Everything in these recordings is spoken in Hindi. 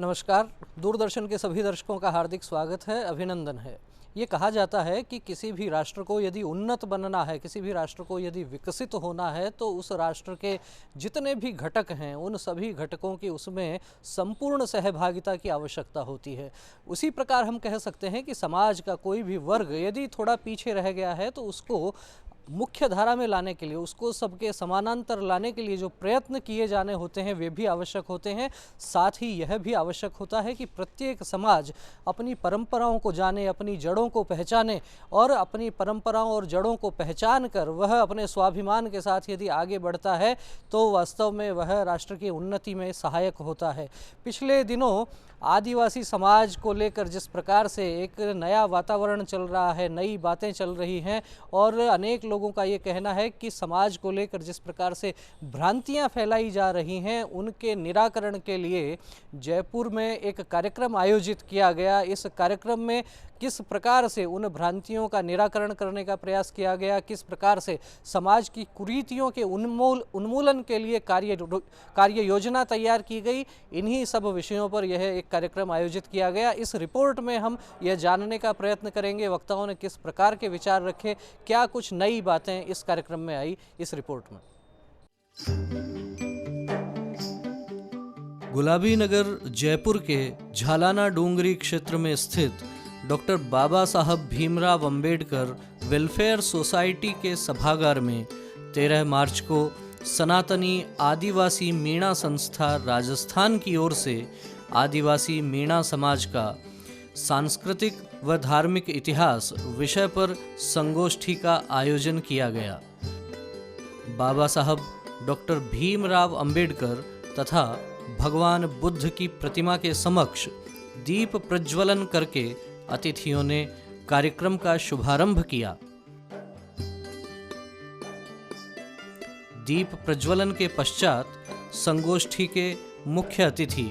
नमस्कार। दूरदर्शन के सभी दर्शकों का हार्दिक स्वागत है, अभिनंदन है। ये कहा जाता है कि किसी भी राष्ट्र को यदि उन्नत बनना है, किसी भी राष्ट्र को यदि विकसित होना है, तो उस राष्ट्र के जितने भी घटक हैं उन सभी घटकों की उसमें संपूर्ण सहभागिता की आवश्यकता होती है। उसी प्रकार हम कह सकते हैं कि समाज का कोई भी वर्ग यदि थोड़ा पीछे रह गया है तो उसको मुख्य धारा में लाने के लिए, उसको सबके समानांतर लाने के लिए जो प्रयत्न किए जाने होते हैं वे भी आवश्यक होते हैं। साथ ही यह भी आवश्यक होता है कि प्रत्येक समाज अपनी परंपराओं को जाने, अपनी जड़ों को पहचाने और अपनी परंपराओं और जड़ों को पहचान कर वह अपने स्वाभिमान के साथ यदि आगे बढ़ता है तो वास्तव में वह राष्ट्र की उन्नति में सहायक होता है। पिछले दिनों आदिवासी समाज को लेकर जिस प्रकार से एक नया वातावरण चल रहा है, नई बातें चल रही हैं और अनेक लोगों का ये कहना है कि समाज को लेकर जिस प्रकार से भ्रांतियां फैलाई जा रही हैं उनके निराकरण के लिए जयपुर में एक कार्यक्रम आयोजित किया गया। इस कार्यक्रम में किस प्रकार से उन भ्रांतियों का निराकरण करने का प्रयास किया गया, किस प्रकार से समाज की कुरीतियों के उन्मूलन के लिए कार्य योजना तैयार की गई, इन्हीं सब विषयों पर यह एक कार्यक्रम आयोजित किया गया। इस रिपोर्ट में हम यह जानने का प्रयत्न करेंगे वक्ताओं ने किस प्रकार के विचार रखे, क्या कुछ नई बातें इस कार्यक्रम में आई, इस रिपोर्ट में। गुलाबी नगर जयपुर के झालाना डूंगरी क्षेत्र में स्थित डॉक्टर बाबा साहब भीमराव अंबेडकर वेलफेयर सोसाइटी के सभागार में 13 मार्च को सनातनी आदिवासी मीणा संस्था राजस्थान की ओर से आदिवासी मीणा समाज का सांस्कृतिक व धार्मिक इतिहास विषय पर संगोष्ठी का आयोजन किया गया। बाबा साहब डॉक्टर भीमराव अंबेडकर तथा भगवान बुद्ध की प्रतिमा के समक्ष दीप प्रज्वलन करके अतिथियों ने कार्यक्रम का शुभारंभ किया। दीप प्रज्वलन के पश्चात संगोष्ठी के मुख्य अतिथि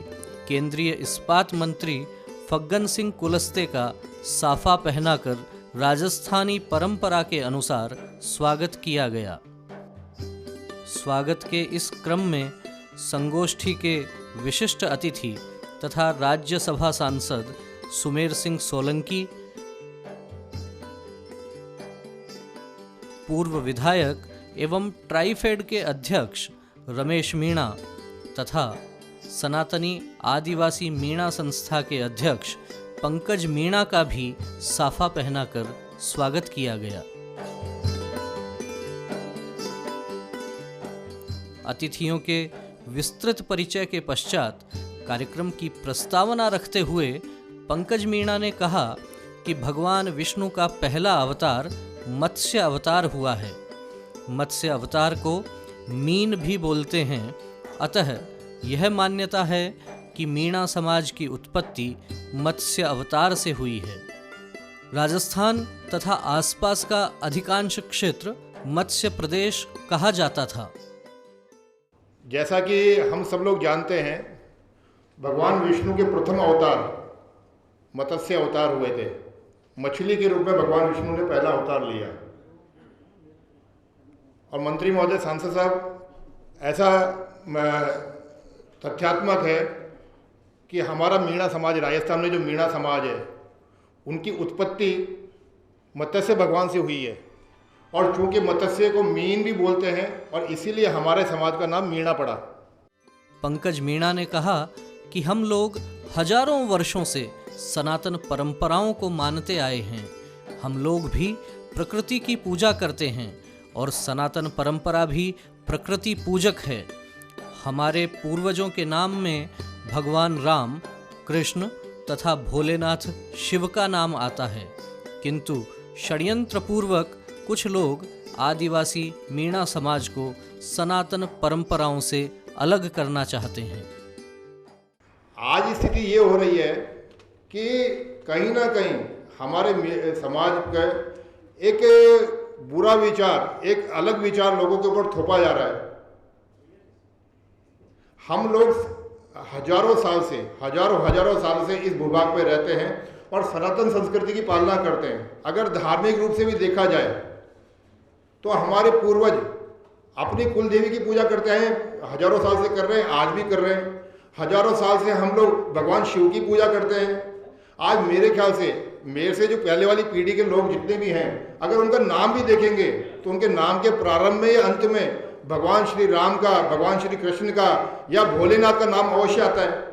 केंद्रीय इस्पात मंत्री फग्गन सिंह कुलस्ते का साफा पहनाकर राजस्थानी परंपरा के अनुसार स्वागत किया गया। स्वागत के इस क्रम में संगोष्ठी के विशिष्ट अतिथि तथा राज्यसभा सांसद सुमेर सिंह सोलंकी, पूर्व विधायक एवं ट्राइफेड के अध्यक्ष रमेश मीणा तथा सनातनी आदिवासी मीणा संस्था के अध्यक्ष पंकज मीणा का भी साफा पहनाकर स्वागत किया गया। अतिथियों के विस्तृत परिचय के पश्चात कार्यक्रम की प्रस्तावना रखते हुए पंकज मीणा ने कहा कि भगवान विष्णु का पहला अवतार मत्स्य अवतार हुआ है। मत्स्य अवतार को मीन भी बोलते हैं, अतः यह मान्यता है कि मीणा समाज की उत्पत्ति मत्स्य अवतार से हुई है। राजस्थान तथा आसपास का अधिकांश क्षेत्र मत्स्य प्रदेश कहा जाता था। जैसा कि हम सब लोग जानते हैं, भगवान विष्णु के प्रथम अवतार मत्स्य अवतार हुए थे। मछली के रूप में भगवान विष्णु ने पहला अवतार लिया। और मंत्री महोदय, सांसद साहब, ऐसा तथ्यात्मक है कि हमारा मीणा समाज, राजस्थान में जो मीणा समाज है, उनकी उत्पत्ति मत्स्य भगवान से हुई है। और चूंकि मत्स्य को मीन भी बोलते हैं और इसीलिए हमारे समाज का नाम मीणा पड़ा। पंकज मीणा ने कहा कि हम लोग हजारों वर्षों से सनातन परंपराओं को मानते आए हैं। हम लोग भी प्रकृति की पूजा करते हैं और सनातन परंपरा भी प्रकृति पूजक है। हमारे पूर्वजों के नाम में भगवान राम, कृष्ण तथा भोलेनाथ शिव का नाम आता है, किंतु षड्यंत्र पूर्वक कुछ लोग आदिवासी मीणा समाज को सनातन परंपराओं से अलग करना चाहते हैं। आज स्थिति ये हो रही है कि कहीं ना कहीं हमारे समाज का एक बुरा विचार, एक अलग विचार लोगों के ऊपर थोपा जा रहा है। हम लोग हजारों साल से इस भूभाग पे रहते हैं और सनातन संस्कृति की पालना करते हैं। अगर धार्मिक रूप से भी देखा जाए तो हमारे पूर्वज अपनी कुल देवी की पूजा करते हैं, हजारों साल से कर रहे हैं, आज भी कर रहे हैं। हजारों साल से हम लोग भगवान शिव की पूजा करते हैं। आज मेरे ख्याल से मेरे से जो पहले वाली पीढ़ी के लोग जितने भी हैं, अगर उनका नाम भी देखेंगे तो उनके नाम के प्रारंभ में या अंत में भगवान श्री राम का, भगवान श्री कृष्ण का या भोलेनाथ का नाम अवश्य आता है।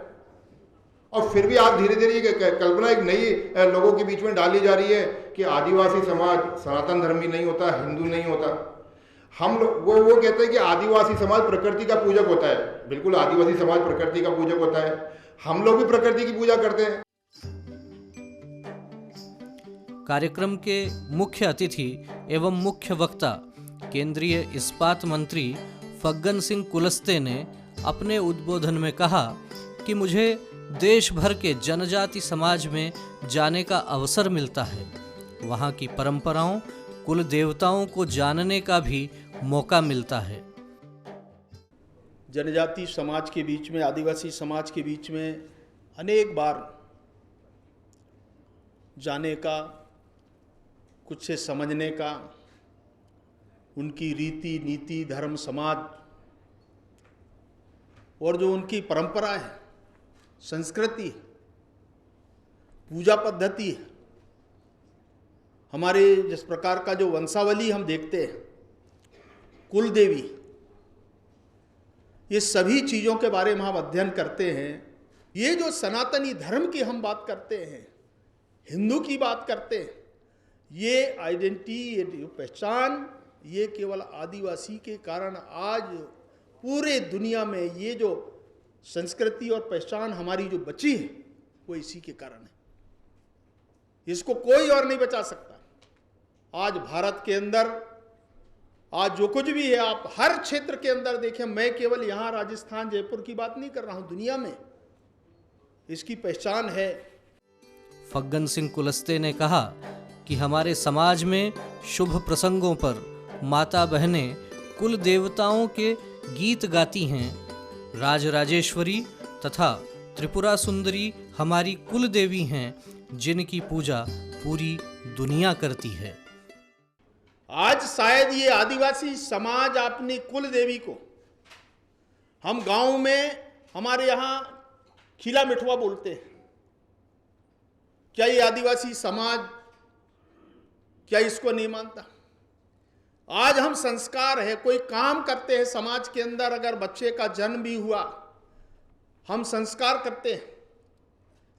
और फिर भी आप धीरे धीरे ये कल्पना एक नई लोगों के बीच में डाली जा रही है कि आदिवासी समाज सनातन धर्मी नहीं होता, हिंदू नहीं होता। हम लोग वो कहते हैं कि आदिवासी समाज प्रकृति का पूजक होता है। बिल्कुल, आदिवासी समाज प्रकृति का पूजक होता है। हम लोग भी प्रकृति की पूजा करते हैं। कार्यक्रम के मुख्य अतिथि एवं मुख्य वक्ता केंद्रीय इस्पात मंत्री फग्गन सिंह कुलस्ते ने अपने उद्बोधन में कहा कि मुझे देश भर के जनजाति समाज में जाने का अवसर मिलता है। वहाँ की परंपराओं, कुल देवताओं को जानने का भी मौका मिलता है। जनजाति समाज के बीच में, आदिवासी समाज के बीच में अनेक बार जाने का, कुछ से समझने का, उनकी रीति नीति, धर्म, समाज और जो उनकी परंपरा है, संस्कृति, पूजा पद्धति है, हमारे जिस प्रकार का जो वंशावली हम देखते हैं, कुल देवी, ये सभी चीज़ों के बारे में हम अध्ययन करते हैं। ये जो सनातनी धर्म की हम बात करते हैं, हिंदू की बात करते हैं, ये आइडेंटिटी, ये जो पहचान, ये केवल आदिवासी के कारण आज पूरे दुनिया में ये जो संस्कृति और पहचान हमारी जो बची है, वो इसी के कारण है। इसको कोई और नहीं बचा सकता। आज भारत के अंदर आज जो कुछ भी है, आप हर क्षेत्र के अंदर देखें, मैं केवल यहाँ राजस्थान, जयपुर की बात नहीं कर रहा हूँ, दुनिया में इसकी पहचान है। फग्गन सिंह कुलस्ते ने कहा कि हमारे समाज में शुभ प्रसंगों पर माता बहनें कुल देवताओं के गीत गाती हैं। राजराजेश्वरी तथा त्रिपुरा सुंदरी हमारी कुल देवी हैं, जिनकी पूजा पूरी दुनिया करती है। आज शायद ये आदिवासी समाज अपनी कुल देवी को, हम गांव में हमारे यहाँ खिला मिठवा बोलते हैं, क्या ये आदिवासी समाज क्या इसको नहीं मानता? आज हम संस्कार है, कोई काम करते हैं समाज के अंदर, अगर बच्चे का जन्म भी हुआ, हम संस्कार करते हैं।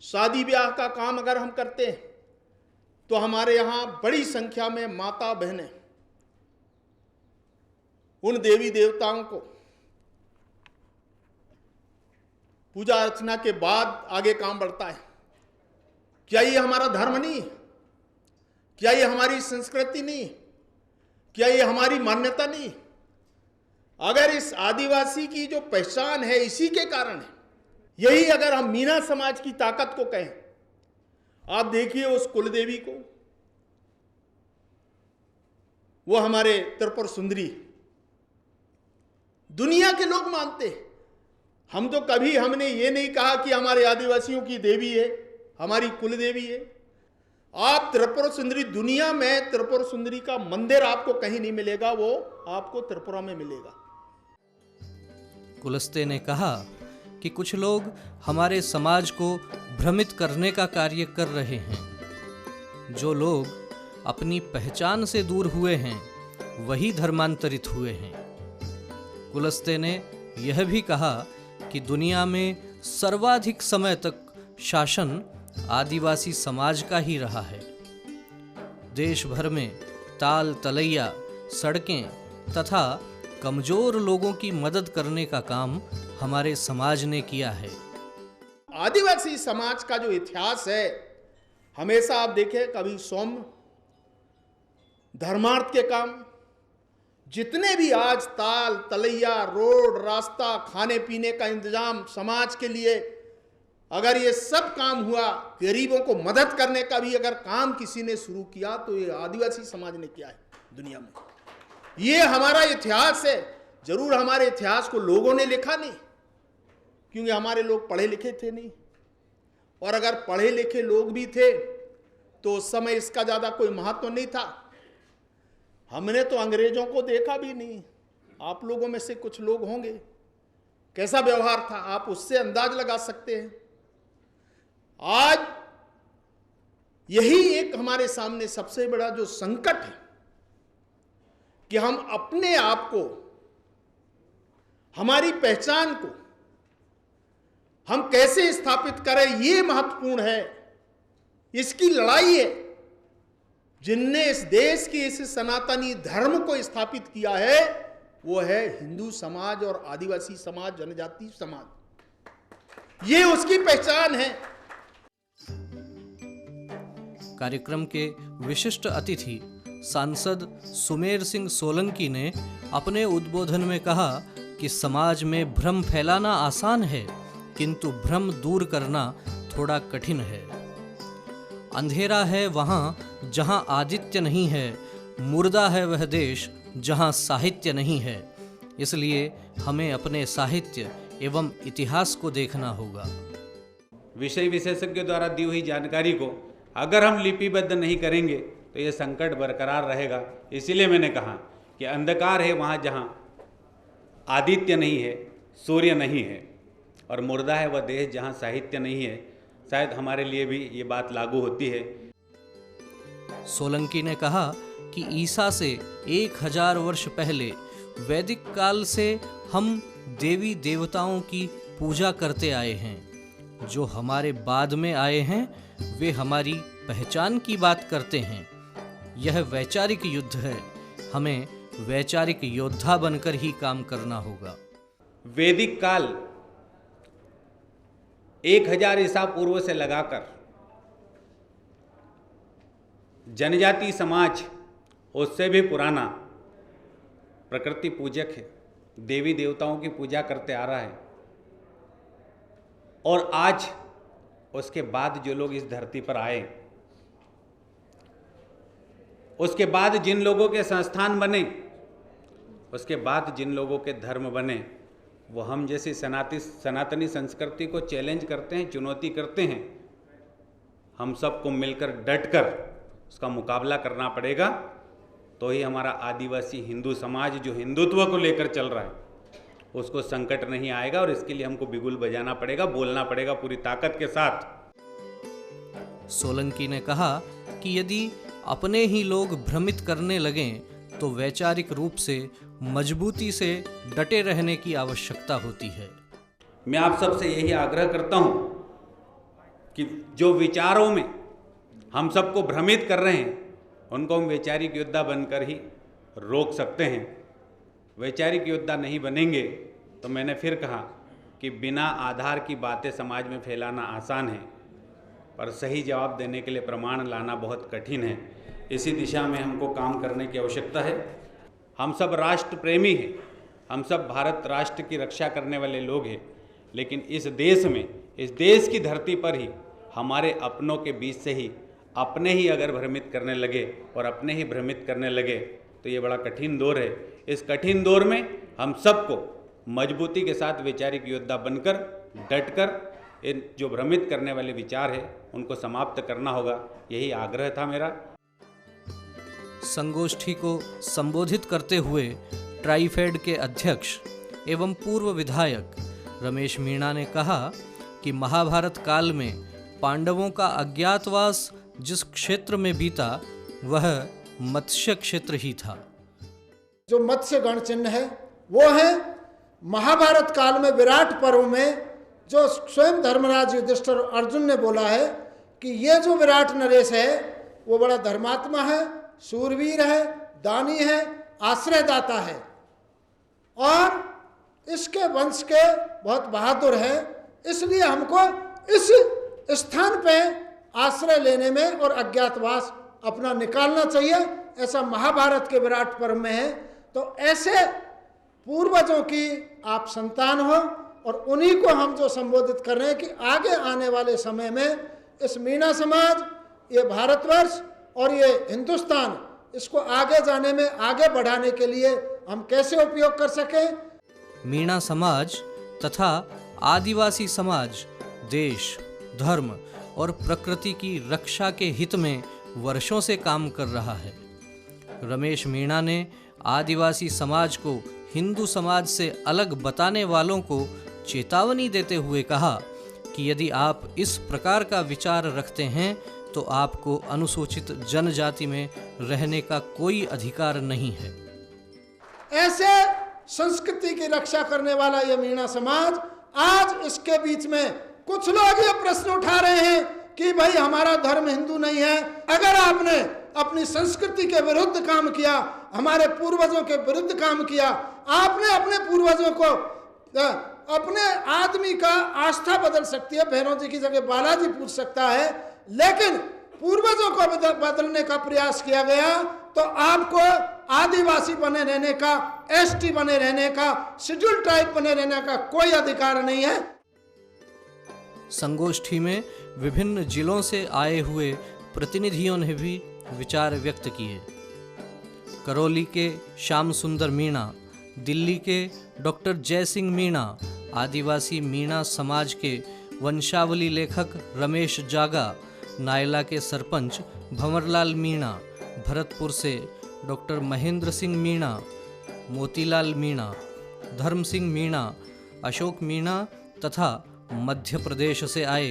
शादी ब्याह का काम अगर हम करते हैं तो हमारे यहाँ बड़ी संख्या में माता बहनें उन देवी देवताओं को पूजा अर्चना के बाद आगे काम बढ़ता है। क्या ये हमारा धर्म नहीं? क्या ये हमारी संस्कृति नहीं? क्या ये हमारी मान्यता नहीं? अगर इस आदिवासी की जो पहचान है इसी के कारण है, यही अगर हम मीना समाज की ताकत को कहें, आप देखिए उस कुलदेवी को, वो हमारे त्रिपुर सुंदरी दुनिया के लोग मानते हैं। हम तो कभी हमने ये नहीं कहा कि हमारे आदिवासियों की देवी है, हमारी कुल देवी है। आप त्रिपुर सुंदरी, दुनिया में त्रिपुर सुंदरी का मंदिर आपको कहीं नहीं मिलेगा, वो आपको त्रिपुरा में मिलेगा। कुलस्ते ने कहा कि कुछ लोग हमारे समाज को भ्रमित करने का कार्य कर रहे हैं। जो लोग अपनी पहचान से दूर हुए हैं, वही धर्मांतरित हुए हैं। कुलस्ते ने यह भी कहा कि दुनिया में सर्वाधिक समय तक शासन आदिवासी समाज का ही रहा है। देश भर में ताल तलैया, सड़कें तथा कमजोर लोगों की मदद करने का काम हमारे समाज ने किया है। आदिवासी समाज का जो इतिहास है, हमेशा आप देखें, कभी सौम्य धर्मार्थ के काम, जितने भी आज ताल तलैया, रोड, रास्ता, खाने पीने का इंतजाम समाज के लिए, अगर ये सब काम हुआ, गरीबों को मदद करने का भी अगर काम किसी ने शुरू किया तो ये आदिवासी समाज ने किया है दुनिया में। ये हमारा इतिहास है। जरूर हमारे इतिहास को लोगों ने लिखा नहीं, क्योंकि हमारे लोग पढ़े लिखे थे नहीं, और अगर पढ़े लिखे लोग भी थे तो उस समय इसका ज़्यादा कोई महत्व नहीं था। हमने तो अंग्रेजों को देखा भी नहीं। आप लोगों में से कुछ लोग होंगे, कैसा व्यवहार था, आप उससे अंदाज लगा सकते हैं। आज यही एक हमारे सामने सबसे बड़ा जो संकट है कि हम अपने आप को, हमारी पहचान को हम कैसे स्थापित करें, ये महत्वपूर्ण है। इसकी लड़ाई है। जिनने इस देश के इस सनातनी धर्म को स्थापित किया है वो है हिंदू समाज और आदिवासी समाज, जनजाति समाज। ये उसकी पहचान है। कार्यक्रम के विशिष्ट अतिथि सांसद सुमेर सिंह सोलंकी ने अपने उद्बोधन में कहा कि समाज में भ्रम फैलाना आसान है, किंतु भ्रम दूर करना थोड़ा कठिन है। अंधेरा है वहाँ जहाँ आदित्य नहीं है, मुर्दा है वह देश जहाँ साहित्य नहीं है। इसलिए हमें अपने साहित्य एवं इतिहास को देखना होगा। विषय विशेषज्ञों द्वारा दी हुई जानकारी को अगर हम लिपिबद्ध नहीं करेंगे तो ये संकट बरकरार रहेगा। इसीलिए मैंने कहा कि अंधकार है वहाँ जहाँ आदित्य नहीं है, सूर्य नहीं है, और मुर्दा है वह देश जहाँ साहित्य नहीं है। शायद हमारे लिए भी ये बात लागू होती है। सोलंकी ने कहा कि ईसा से 1000 वर्ष पहले वैदिक काल से हम देवी देवताओं की पूजा करते आए हैं। जो हमारे बाद में आए हैं वे हमारी पहचान की बात करते हैं। यह वैचारिक युद्ध है। हमें वैचारिक योद्धा बनकर ही काम करना होगा। वैदिक काल 1000 ईसा पूर्व से लगाकर जनजाति समाज उससे भी पुराना प्रकृति पूजक है, देवी देवताओं की पूजा करते आ रहा है। और आज उसके बाद जो लोग इस धरती पर आए, उसके बाद जिन लोगों के संस्थान बने, उसके बाद जिन लोगों के धर्म बने, वो हम जैसी सनातनी संस्कृति को चैलेंज करते हैं, चुनौती करते हैं। हम सबको मिलकर डटकर उसका मुकाबला करना पड़ेगा, तो ही हमारा आदिवासी हिंदू समाज जो हिंदुत्व को लेकर चल रहा है उसको संकट नहीं आएगा। और इसके लिए हमको बिगुल बजाना पड़ेगा, बोलना पड़ेगा पूरी ताकत के साथ। सोलंकी ने कहा कि यदि अपने ही लोग भ्रमित करने लगें तो वैचारिक रूप से मजबूती से डटे रहने की आवश्यकता होती है। मैं आप सबसे यही आग्रह करता हूं कि जो विचारों में हम सबको भ्रमित कर रहे हैं उनको हम वैचारिक योद्धा बनकर ही रोक सकते हैं। वैचारिक योद्धा नहीं बनेंगे तो मैंने फिर कहा कि बिना आधार की बातें समाज में फैलाना आसान है, पर सही जवाब देने के लिए प्रमाण लाना बहुत कठिन है। इसी दिशा में हमको काम करने की आवश्यकता है। हम सब राष्ट्र प्रेमी हैं, हम सब भारत राष्ट्र की रक्षा करने वाले लोग हैं, लेकिन इस देश में, इस देश की धरती पर ही हमारे अपनों के बीच से ही अपने ही अगर भ्रमित करने लगे और अपने ही भ्रमित करने लगे तो ये बड़ा कठिन दौर है। इस कठिन दौर में हम सबको मजबूती के साथ वैचारिक योद्धा बनकर डटकर इन जो भ्रमित करने वाले विचार है उनको समाप्त करना होगा। यही आग्रह था मेरा। संगोष्ठी को संबोधित करते हुए ट्राइफेड के अध्यक्ष एवं पूर्व विधायक रमेश मीणा ने कहा कि महाभारत काल में पांडवों का अज्ञातवास जिस क्षेत्र में बीता वह मत्स्य क्षेत्र ही था। जो मत्स्य गण चिन्ह है वो है महाभारत काल में विराट पर्व में जो स्वयं धर्मराज युधिष्ठिर और अर्जुन ने बोला है कि ये जो विराट नरेश है वो बड़ा धर्मात्मा है, शूरवीर है, दानी है, आश्रयदाता है और इसके वंश के बहुत बहादुर है। इसलिए हमको इस स्थान पे आश्रय लेने में और अज्ञातवास अपना निकालना चाहिए। ऐसा महाभारत के विराट पर्व में है। तो ऐसे पूर्वजों की आप संतान हो और उन्हीं को हम जो संबोधित कर रहे हैं कि आगे आने वाले समय में इस मीणा समाज, ये भारतवर्ष और ये हिंदुस्तान, इसको आगे जाने में, आगे बढ़ाने के लिए हम कैसे उपयोग कर सकें। मीणा समाज तथा आदिवासी समाज देश, धर्म और प्रकृति की रक्षा के हित में वर्षों से काम कर रहा है। रमेश मीणा ने आदिवासी समाज को हिंदू समाज से अलग बताने वालों को चेतावनी देते हुए कहा कि यदि आप इस प्रकार का विचार रखते हैं तो आपको अनुसूचित जनजाति में रहने का कोई अधिकार नहीं है। ऐसे संस्कृति की रक्षा करने वाला यह मीणा समाज आज इसके बीच में कुछ लोग ये प्रश्न उठा रहे हैं कि भाई हमारा धर्म हिंदू नहीं है। अगर आपने अपनी संस्कृति के विरुद्ध काम किया, हमारे पूर्वजों के विरुद्ध काम किया, आपने अपने पूर्वजों को, अपने आदमी का आस्था बदल सकती है, भैरव जी की जगह बालाजी पूछ सकता है, लेकिन पूर्वजों को बदलने का प्रयास किया गया तो आपको आदिवासी बने रहने का, एसटी बने रहने का, शेड्यूल ट्राइब बने रहने का कोई अधिकार नहीं है। संगोष्ठी में विभिन्न जिलों से आए हुए प्रतिनिधियों ने भी विचार व्यक्त किए। करौली के श्याम सुंदर मीणा, दिल्ली के डॉक्टर जय सिंह मीणा, आदिवासी मीणा समाज के वंशावली लेखक रमेश जागा, नायला के सरपंच भंवरलाल मीणा, भरतपुर से डॉक्टर महेंद्र सिंह मीणा, मोतीलाल मीणा, धर्म सिंह मीणा, अशोक मीणा तथा मध्य प्रदेश से आए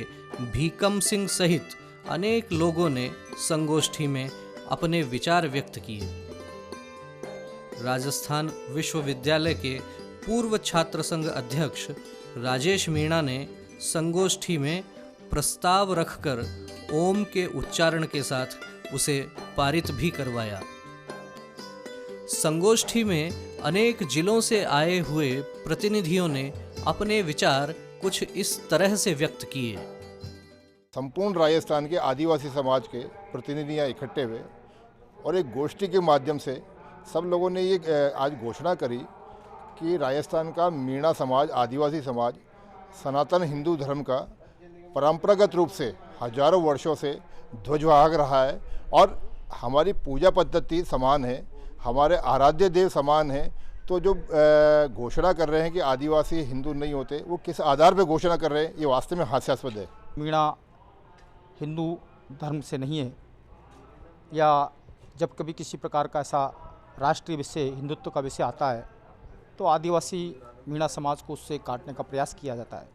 भीकम सिंह सहित अनेक लोगों ने संगोष्ठी में अपने विचार व्यक्त किए। राजस्थान विश्वविद्यालय के पूर्व छात्र संघ अध्यक्ष राजेश मीणा ने संगोष्ठी में प्रस्ताव रखकर ओम के उच्चारण के साथ उसे पारित भी करवाया। संगोष्ठी में अनेक जिलों से आए हुए प्रतिनिधियों ने अपने विचार कुछ इस तरह से व्यक्त किए। संपूर्ण राजस्थान के आदिवासी समाज के प्रतिनिधि यहाँ इकट्ठे हुए और एक गोष्ठी के माध्यम से सब लोगों ने ये आज घोषणा करी कि राजस्थान का मीणा समाज, आदिवासी समाज सनातन हिंदू धर्म का परंपरागत रूप से हजारों वर्षों से ध्वजवाहक रहा है और हमारी पूजा पद्धति समान है, हमारे आराध्य देव समान है। तो जो घोषणा कर रहे हैं कि आदिवासी हिंदू नहीं होते, वो किस आधार पर घोषणा कर रहे हैं, ये वास्तव में हास्यास्पद है। मीणा हिंदू धर्म से नहीं है, या जब कभी किसी प्रकार का ऐसा राष्ट्रीय विषय, हिंदुत्व का विषय आता है तो आदिवासी मीणा समाज को उससे काटने का प्रयास किया जाता है।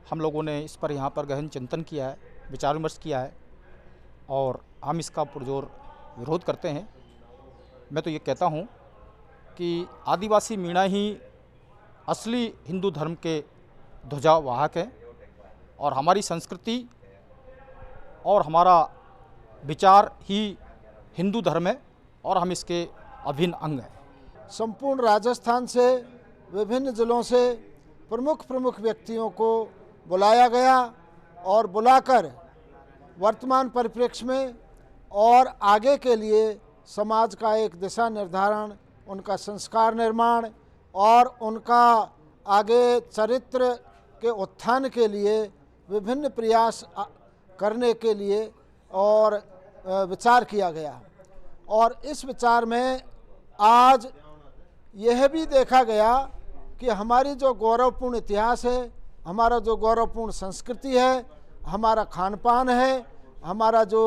हम लोगों ने इस पर यहाँ पर गहन चिंतन किया है, विचार विमर्श किया है और हम इसका पुरजोर विरोध करते हैं। मैं तो ये कहता हूँ कि आदिवासी मीणा ही असली हिंदू धर्म के ध्वजावाहक हैं और हमारी संस्कृति और हमारा विचार ही हिंदू धर्म है और हम इसके अभिन्न अंग हैं। संपूर्ण राजस्थान से विभिन्न जिलों से प्रमुख व्यक्तियों को बुलाया गया और बुलाकर वर्तमान परिप्रेक्ष्य में और आगे के लिए समाज का एक दिशा निर्धारण, उनका संस्कार निर्माण और उनका आगे चरित्र के उत्थान के लिए विभिन्न प्रयास करने के लिए और विचार किया गया। और इस विचार में आज यह भी देखा गया कि हमारी जो गौरवपूर्ण इतिहास है, हमारा जो गौरवपूर्ण संस्कृति है, हमारा खान पान है, हमारा जो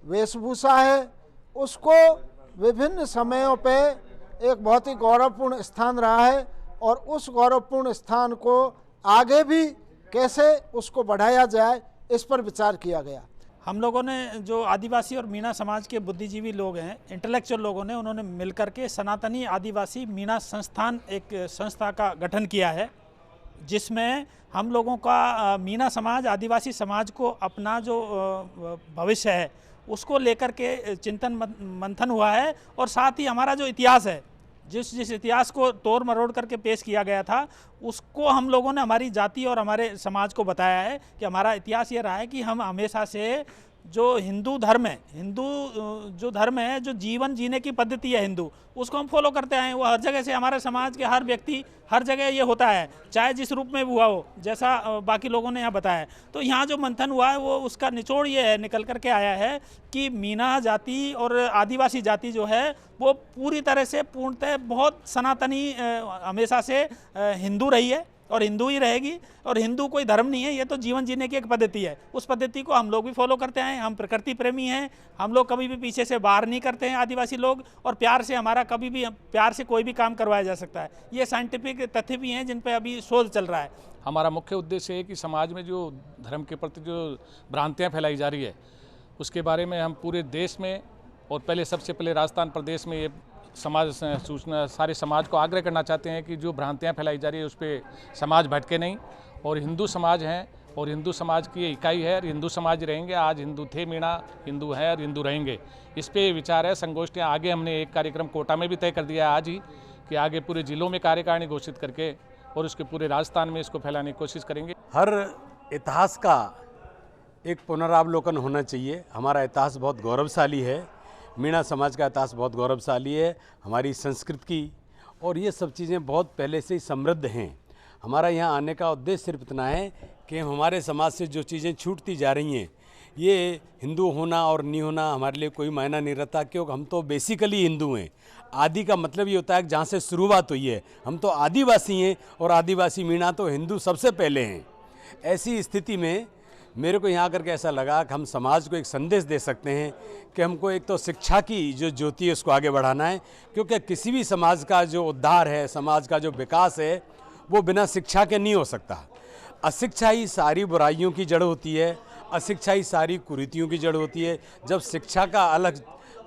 वेशभूषा है, उसको विभिन्न समयों पे एक बहुत ही गौरवपूर्ण स्थान रहा है और उस गौरवपूर्ण स्थान को आगे भी कैसे उसको बढ़ाया जाए, इस पर विचार किया गया। हम लोगों ने, जो आदिवासी और मीणा समाज के बुद्धिजीवी लोग हैं, इंटेलेक्चुअल लोगों ने, उन्होंने मिलकर के सनातनी आदिवासी मीणा संस्थान, एक संस्था का गठन किया है, जिसमें हम लोगों का मीणा समाज, आदिवासी समाज को अपना जो भविष्य है उसको लेकर के चिंतन मंथन हुआ है और साथ ही हमारा जो इतिहास है, जिस इतिहास को तोड़ मरोड़ करके पेश किया गया था, उसको हम लोगों ने हमारी जाति और हमारे समाज को बताया है कि हमारा इतिहास ये रहा है कि हम हमेशा से जो हिंदू धर्म है, हिंदू जो धर्म है, जो जीवन जीने की पद्धति है हिंदू, उसको हम फॉलो करते आए हैं। वो हर जगह से, हमारे समाज के हर व्यक्ति हर जगह ये होता है, चाहे जिस रूप में हुआ हो, जैसा बाकी लोगों ने यहाँ बताया। तो यहाँ जो मंथन हुआ है वो उसका निचोड़ ये है, निकल करके आया है कि मीणा जाति और आदिवासी जाति जो है वो पूरी तरह से पूर्णतः बहुत सनातनी हमेशा से हिंदू रही है और हिंदू ही रहेगी। और हिंदू कोई धर्म नहीं है, ये तो जीवन जीने की एक पद्धति है। उस पद्धति को हम लोग भी फॉलो करते हैं। हम प्रकृति प्रेमी हैं, हम लोग कभी भी पीछे से बाहर नहीं करते हैं आदिवासी लोग, और प्यार से हमारा कभी भी प्यार से कोई भी काम करवाया जा सकता है। ये साइंटिफिक तथ्य भी हैं जिन पर अभी शोध चल रहा है। हमारा मुख्य उद्देश्य है कि समाज में जो धर्म के प्रति जो भ्रांतियाँ फैलाई जा रही है उसके बारे में हम पूरे देश में और सबसे पहले राजस्थान प्रदेश में ये समाज सूचना सारे समाज को आग्रह करना चाहते हैं कि जो भ्रांतियाँ फैलाई जा रही है उस पर समाज भटके नहीं। और हिंदू समाज हैं और हिंदू समाज की इकाई है और हिंदू समाज रहेंगे। आज हिंदू थे मीणा, हिंदू हैं और हिंदू रहेंगे। इस पे विचार है। संगोष्ठियाँ आगे हमने एक कार्यक्रम कोटा में भी तय कर दिया है आज ही कि आगे पूरे जिलों में कार्यकारिणी घोषित करके और उसके पूरे राजस्थान में इसको फैलाने की कोशिश करेंगे। हर इतिहास का एक पुनरावलोकन होना चाहिए। हमारा इतिहास बहुत गौरवशाली है, मीणा समाज का इतिहास बहुत गौरवशाली है, हमारी संस्कृति की और ये सब चीज़ें बहुत पहले से ही समृद्ध हैं। हमारा यहाँ आने का उद्देश्य सिर्फ इतना है कि हमारे समाज से जो चीज़ें छूटती जा रही हैं, ये हिंदू होना और नहीं होना हमारे लिए कोई मायना नहीं रहता, क्योंकि हम तो बेसिकली हिंदू हैं। आदि का मतलब ये होता है कि जहाँ से शुरुआत हुई है। हम तो आदिवासी हैं और आदिवासी मीणा तो हिंदू सबसे पहले हैं। ऐसी स्थिति में मेरे को यहाँ आकर के ऐसा लगा कि हम समाज को एक संदेश दे सकते हैं कि हमको एक तो शिक्षा की जो ज्योति है उसको आगे बढ़ाना है, क्योंकि किसी भी समाज का जो उद्धार है, समाज का जो विकास है, वो बिना शिक्षा के नहीं हो सकता। अशिक्षा ही सारी बुराइयों की जड़ होती है, अशिक्षा ही सारी कुरीतियों की जड़ होती है। जब शिक्षा का अलग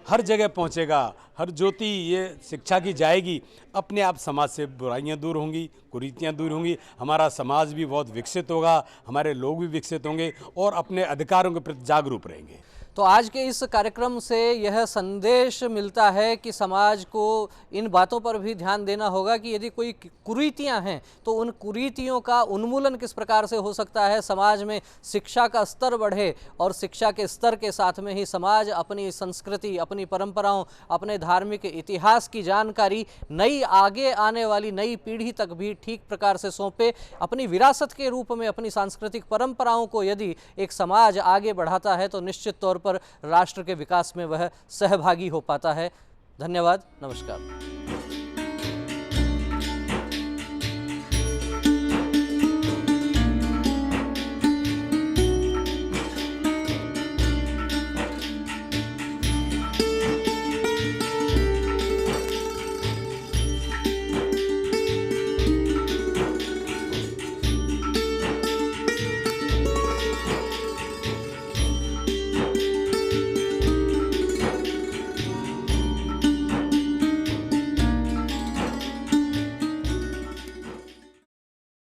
हर जगह पहुंचेगा, हर ज्योति ये शिक्षा की जाएगी, अपने आप समाज से बुराइयां दूर होंगी, कुरीतियां दूर होंगी, हमारा समाज भी बहुत विकसित होगा, हमारे लोग भी विकसित होंगे और अपने अधिकारों के प्रति जागरूक रहेंगे। तो आज के इस कार्यक्रम से यह संदेश मिलता है कि समाज को इन बातों पर भी ध्यान देना होगा कि यदि कोई कुरीतियां हैं तो उन कुरीतियों का उन्मूलन किस प्रकार से हो सकता है। समाज में शिक्षा का स्तर बढ़े और शिक्षा के स्तर के साथ में ही समाज अपनी संस्कृति, अपनी परंपराओं, अपने धार्मिक इतिहास की जानकारी नई आगे आने वाली नई पीढ़ी तक भी ठीक प्रकार से सौंपे। अपनी विरासत के रूप में अपनी सांस्कृतिक परंपराओं को यदि एक समाज आगे बढ़ाता है तो निश्चित तौर पर राष्ट्र के विकास में वह सहभागी हो पाता है। धन्यवाद, नमस्कार।